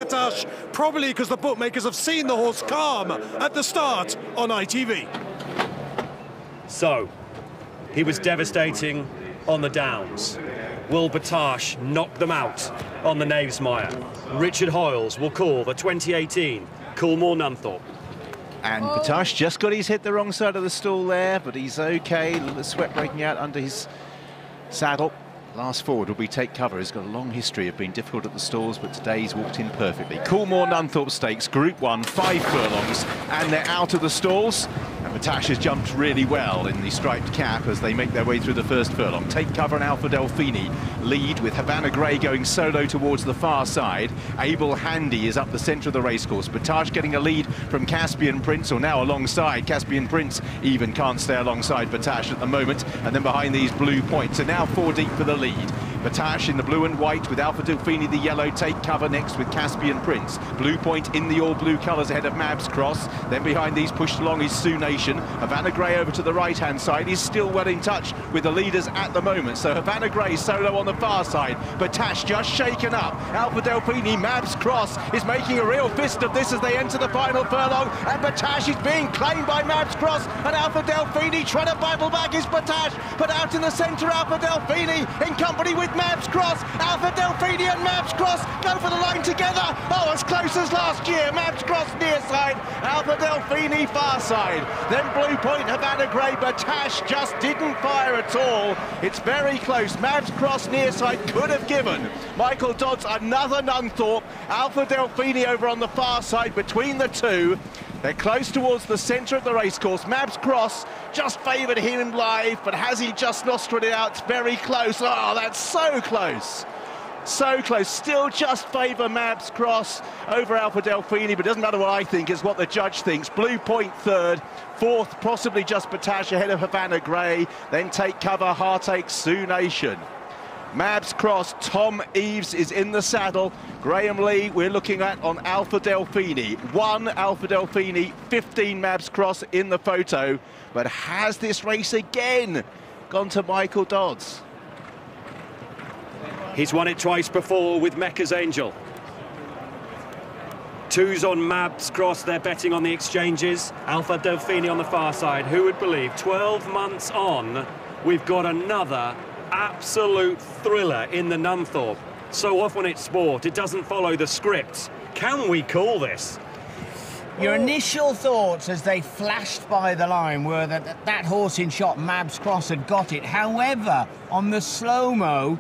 Batash, probably because the bookmakers have seen the horse calm at the start on ITV. So, he was devastating on the downs. Will Batash knock them out on the Knavesmire? Richard Hoyles will call the 2018 Coolmore Nunthorpe. And Batash just got his head the wrong side of the stall there, but he's okay. A little sweat breaking out under his saddle. Last forward will be Take Cover. He's got a long history of being difficult at the stalls, but today he's walked in perfectly. Coolmore Nunthorpe Stakes, Group 1, 5 furlongs, and they're out of the stalls. And Batash has jumped really well in the striped cap as they make their way through the first furlong. Take Cover and Alpha Delphini lead, with Havana Grey going solo towards the far side. Abel Handy is up the centre of the racecourse. Batash getting a lead from Caspian Prince, or now alongside. Caspian Prince even can't stay alongside Batash at the moment. And then behind these Blue Points are now 4 deep for the lead. Batash in the blue and white with Alpha Delphini the yellow. Take Cover next with Caspian Prince. Blue Point in the all-blue colours ahead of Mab's Cross. Then behind these pushed along is Sioux Nation. Havana Grey over to the right-hand side is still well in touch with the leaders at the moment. So Havana Grey solo on the far side. Batash just shaken up. Alpha Delphini, Mab's Cross is making a real fist of this as they enter the final furlong. And Batash is being claimed by Mab's Cross. And Alpha Delphini trying to battle back is Batash. But out in the centre, Alpha Delphini in company with Mab's Cross. Alpha Delphini and Mab's Cross go for the line together. Oh, as close as last year. Mab's Cross near side, Alpha Delphini far side. Then Blue Point, Havana Grey. Batash just didn't fire at all. It's very close. Mab's Cross near side could have given Michael Dodds another Nunthorpe. Alpha Delphini over on the far side between the two. They're close towards the centre of the racecourse. Mab's Cross just favoured him live, but has he just nostrilled it out? It's very close. Oh, that's so close. So close. Still just favour Mab's Cross over Alpha Delphini, but it doesn't matter what I think, it's what the judge thinks. Blue Point third, fourth, possibly just Batash ahead of Havana Grey. Then Take Cover, Heartache, Sioux Nation. Mab's Cross, Tom Eves is in the saddle. Graham Lee we're looking at on Alpha Delphini. 1 Alpha Delphini, 15 Mab's Cross in the photo. But has this race again gone to Michael Dodds? He's won it twice before with Mecca's Angel. 2's on Mab's Cross, they're betting on the exchanges. Alpha Delphini on the far side. Who would believe 12 months on, we've got another absolute thriller in the Nunthorpe. So often it's sport, it doesn't follow the script. Can we call this? Your initial thoughts as they flashed by the line were that that horse in shot, Mab's Cross, had got it. However, on the slow-mo,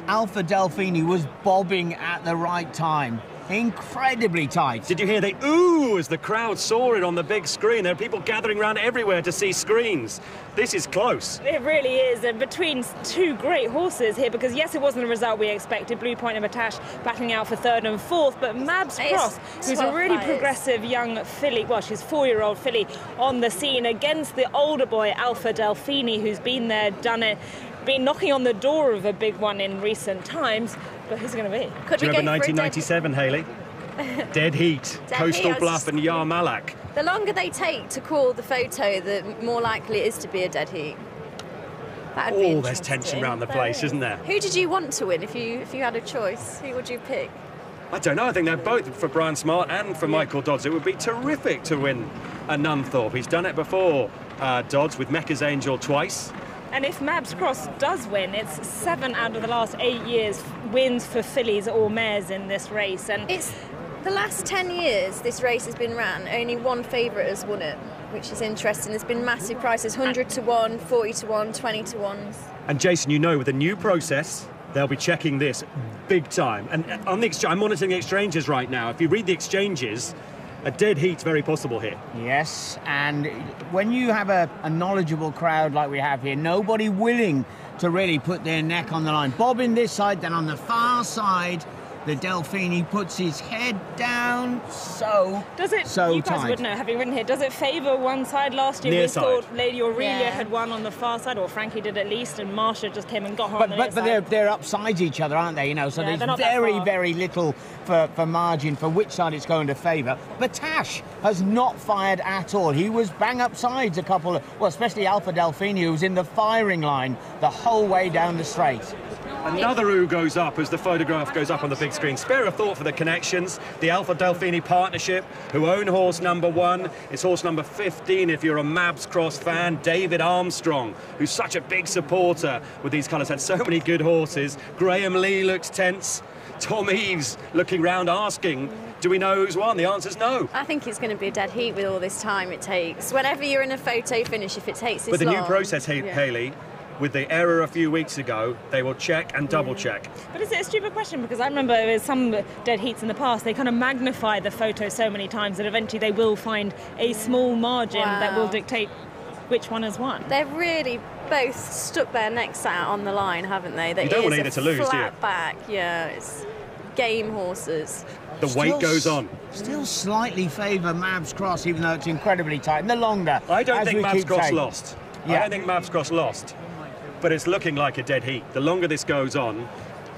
Alpha Delphini was bobbing at the right time. Incredibly tight. Did you hear the ooh as the crowd saw it on the big screen? There are people gathering around everywhere to see screens. This is close. It really is, and between two great horses here, because yes, it wasn't the result we expected. Blue Point and Batash battling out for third and fourth, but Mab's Cross, who's a really progressive young filly, well, she's 4-year-old filly on the scene against the older boy Alpha Delphini, who's been there, done it, been knocking on the door of a big one in recent times. But who's it going to be? Do you remember 1997, Hayley? Dead Heat, Coastal Bluff and Yarmalak. The longer they take to call the photo, the more likely it is to be a dead heat. That'd be there's tension around the place, isn't there? Who did you want to win if you had a choice? Who would you pick? I don't know, I think they're both for Brian Smart and for Michael Dodds. It would be terrific to win a Nunthorpe. He's done it before, Dodds, with Mecca's Angel twice. And if Mab's Cross does win, it's 7 out of the last 8 years wins for fillies or mares in this race. And it's the last 10 years this race has been ran, only one favourite has won it, which is interesting. There's been massive prices, 100 to 1, 40 to 1, 20 to 1s. And Jason, you know, with the new process, they'll be checking this big time. And on the I'm monitoring the exchanges right now. If you read the exchanges, a dead heat's very possible here. Yes, and when you have a knowledgeable crowd like we have here, nobody willing to really put their neck on the line. Bobbing this side, then on the far side, the Delphini puts his head down, so does it, so you guys tight. would know, having ridden here, does it favour one side last year? Near we side. thought Lady Aurelia had won on the far side, or Frankie did at least, and Marsha just came and got her on the near side. But they're upsides each other, aren't they? You know, so Yeah, there's very little for margin for which side it's going to favour. Batash has not fired at all. He was bang up sides a couple of, well, especially Alpha Delphini, who was in the firing line the whole way down the straight. Another ooh goes up as the photograph goes up on the big screen. Spare a thought for the connections. The Alpha Delphini partnership, who own horse number 1. It's horse number 15 if you're a Mabs Cross fan. David Armstrong, who's such a big supporter with these colours, had so many good horses. Graham Lee looks tense. Tom Eves looking round asking, do we know who's won? The answer's no. I think it's going to be a dead heat with all this time it takes. Whenever you're in a photo finish, if it takes this long... With the new process, Hayley, with the error a few weeks ago, they will check and double check. But is it a stupid question? Because I remember with some dead heats in the past, they kind of magnify the photo so many times that eventually they will find a small margin that will dictate which one has won. They've really both stuck their necks out on the line, haven't they? You don't want either to lose, do you? Flat back, yeah. It's game horses. The weight goes on. Still slightly favour Mabs Cross, even though it's incredibly tight. And the longer, I don't think Mabs Cross saying. lost. Yeah. I don't think Mabs Cross lost. But it's looking like a dead heat. The longer this goes on,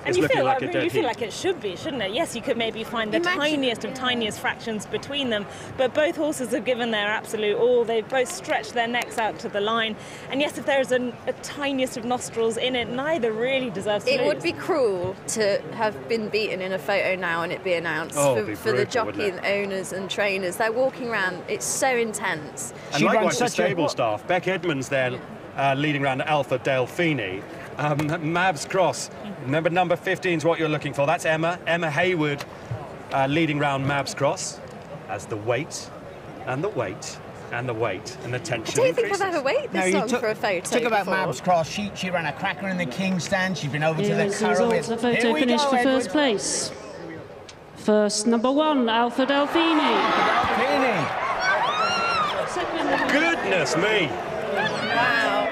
it's looking like a dead heat. You feel like it should be, shouldn't it? Yes, you could maybe find the tiniest of tiniest fractions between them, but both horses have given their absolute all. They've both stretched their necks out to the line. And yes, if there's a tiniest of nostrils in it, neither really deserves to lose. It would be cruel to have been beaten in a photo now and it be announced for the jockey and owners and trainers. They're walking around, it's so intense. And likewise the stable staff. Beck Edmonds there leading around Alpha Delphini. Mabs Cross, remember number 15 is what you're looking for. That's Emma Hayward leading round Mabs Cross as the weight and the weight and the weight and the tension I don't increases. think I've ever waited this long for a photo. Talk about before. Mabs Cross. She ran a cracker in the King's Stand. She's been over to the Here's Currow. the photo finish for first place. First, number 1, Alpha Delphini. Goodness me! Wow.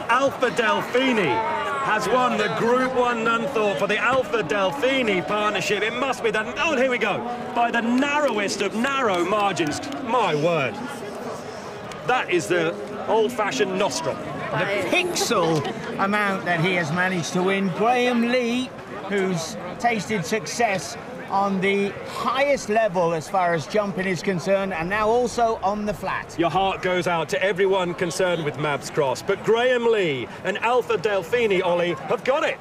Alpha Delphini has won the Group 1 Nunthorpe for the Alpha Delphini partnership. It must be that. Oh, here we go. By the narrowest of narrow margins. My word. That is the old-fashioned nostril. The pixel amount that he has managed to win. Graham Lee, who's tasted success on the highest level as far as jumping is concerned, and now also on the flat. Your heart goes out to everyone concerned with Mabs Cross, but Graham Lee and Alpha Delphini, Ollie, have got it.